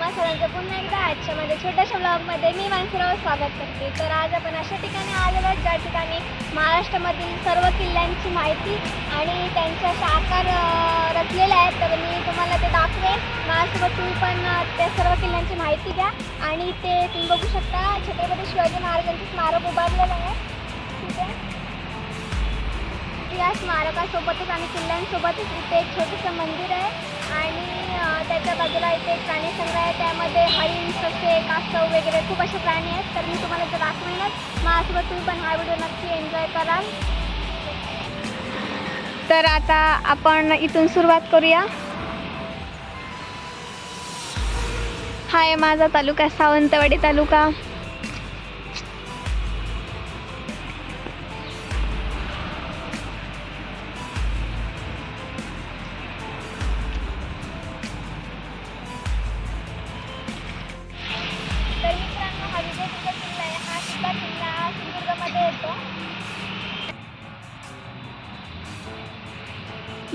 तुम्हा सर्वांचं पुन्हा एकदा आजच्या माझ्या छोट्याशा ब्लॉगमध्ये मी मानसीराव स्वागत करते। तर आज आपण अशा ठिकाणी आलेलो आहोत ज्या ठिकाणी महाराष्ट्रामधील सर्व किल्ल्यांची माहिती आणि त्यांचे असे आकार रचलेले आहेत। तर मी तुम्हाला ते दाखवेन, माझ्यासोबत तुम्ही पण त्या सर्व किल्ल्यांची माहिती घ्या। आणि ते तुम्ही बघू शकता छत्रपती शिवाजी महाराजांचे स्मारक उभारलेलं आहे। ठीक आहे, या स्मारकासोबतच आणि किल्ल्यांसोबतच इथे एक छोटंसं मंदिर आहे आणि त्याच्या बाजूला इथे एक प्राणी संग्रह आहे, त्यामध्ये हरिण, ससे, कासव वगैरे खूप असे प्राणी आहेत। तर मी तुम्हाला ते दाखवेनच, माझ्यासोबत तुम्ही पण हा व्हिडिओ नक्की एन्जॉय कराल। तर आता आपण इथून सुरुवात करूया। हा आहे माझा तालुका, सावंतवाडी तालुका। तर मित्रांनो, हा विजयदुर्ग किल्ला आहे। हा सुद्धा किल्ला सिंधुदुर्गमध्ये येतो।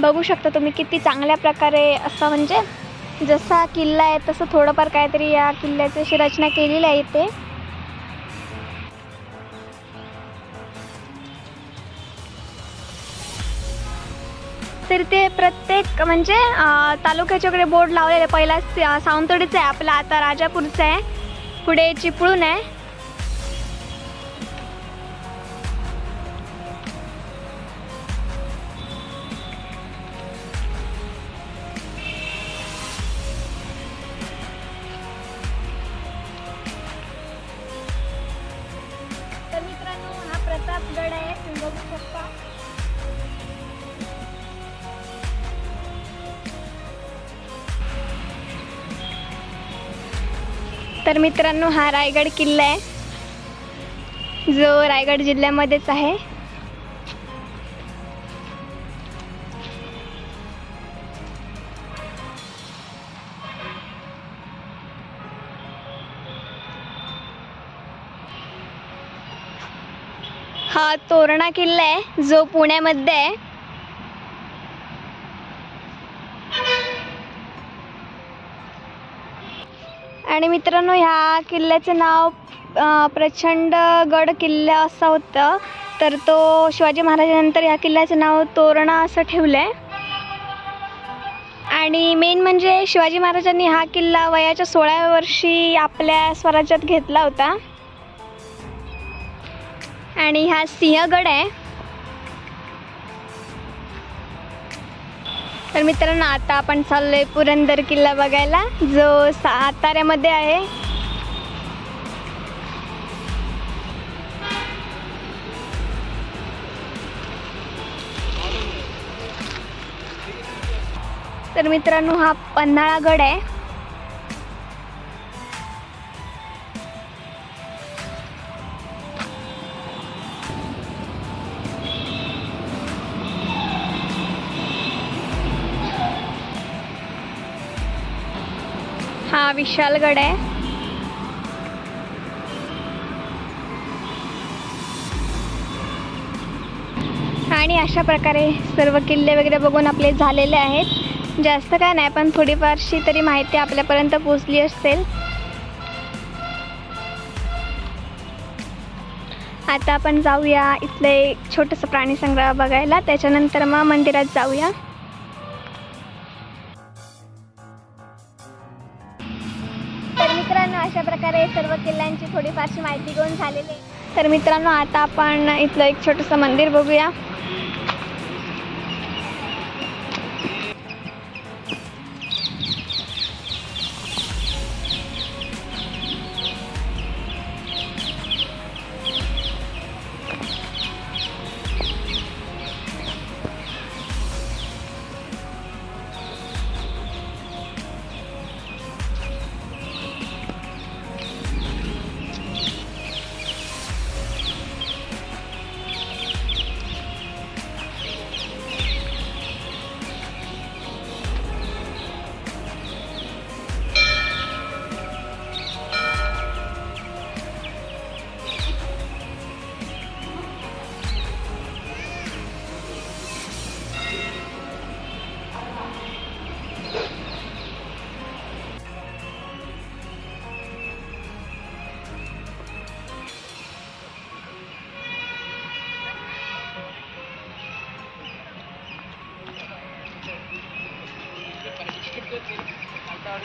बघू शकता तुम्ही किती चांगल्या प्रकारे असं म्हणजे जसा किल्ला आहे तसं थोडंफार काहीतरी या किल्ल्याची अशी रचना केलेली आहे इथे। तर ते प्रत्येक म्हणजे तालुक्याच्याकडे बोर्ड लावलेले, पहिला सावंतवाडीचा आहे आपला, आता राजापूरचा आहे, पुढे चिपळूण आहे। तर मित्रांनो, हा प्रतापगड आहे, तुम्ही बघू शकता। तर मित्रांनो, हा रायगड किल्ला आहे जो रायगड जिल्ह्यामध्येच आहे। हा तोरणा किल्ला आहे जो पुण्यामध्ये आहे। आणि मित्रांनो, ह्या किल्ल्याचे नाव प्रचंडगड किल्ला असं होतं, तर तो शिवाजी महाराजांनंतर ह्या किल्ल्याचं नाव तोरणा असं ठेवलं आहे। आणि मेन म्हणजे शिवाजी महाराजांनी हा किल्ला वयाच्या 16व्या वर्षी आपल्या स्वराज्यात घेतला होता। आणि हा सिंहगड आहे। तर मित्रांनो, आता आपण चाललोय पुरंदर किल्ला बघायला जो साताऱ्यामध्ये आहे। तर मित्रांनो, हा पन्हाळागड आहे। हा विशालगड आहे। आणि अशा प्रकारे सर्व किल्ले वगैरे बघून आपले झालेले आहेत। जास्त काय नाही, पण थोडीफारशी तरी माहिती आपल्यापर्यंत पोहोचली असेल। आता आपण जाऊया इथलं एक छोटंसं प्राणी संग्रह बघायला, त्याच्यानंतर मग मंदिरात जाऊया। तर मित्रांनो, अशा प्रकारे सर्व किल्ल्यांची थोडीफारशी माहिती घेऊन झालेली आहे। तर मित्रांनो, आता आपण इथलं एक छोटंसं मंदिर बघूया। तर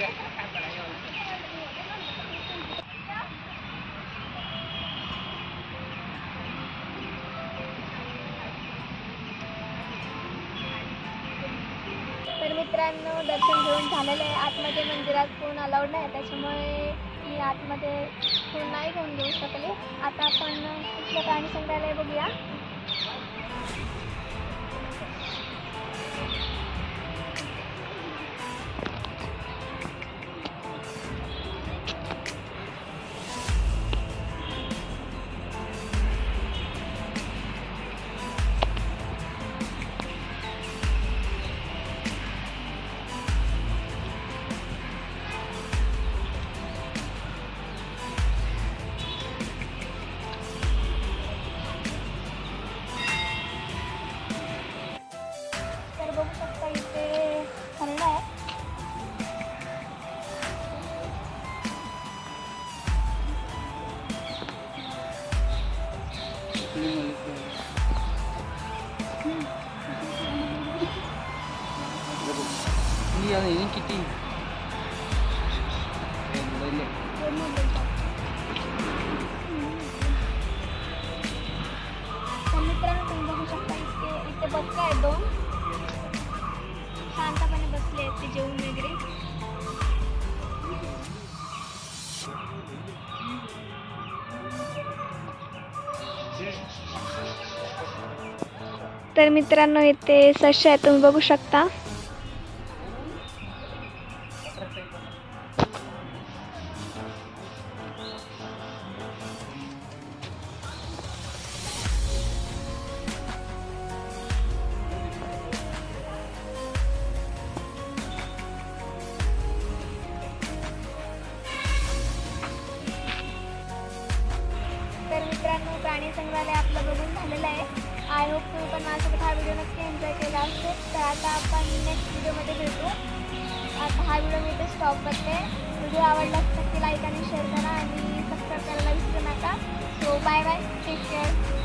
मित्रांनो, दर्शन घेऊन झालेलं आहे. आतमध्ये मंदिरात फोन अलाउड नाही, त्याच्यामुळे मी आतमध्ये फोन नाही घेऊन घेऊ शकले. आता आपण इथलं प्राणी संग्रहालय बघूया. बघू शकता इथे हरण आहे. ini किती मित्रांनो, तुम्ही बघू शकता इथे बघता आहे दोन शांतपणे बसले आहेत ते जेवून वगैरे. तर मित्रांनो, इथे सश्या आहे, तुम्ही बघू शकता. तर मित्रांनो, प्राणी संग्रहालय आपलं बघून झालेलं आहे. आय होप तुम्ही पण माझ्यासोबत हा व्हिडिओ नक्की एन्जॉय केला असेल. तर आता आपण नेक्स्ट व्हिडिओमध्ये भेटू. आता हा व्हिडिओ मी इथे स्टॉप करते. व्हिडिओ आवडला नक्की लाईक आणि शेअर करा आणि सबस्क्राईब करायला विसरू नका. So bye bye, take care.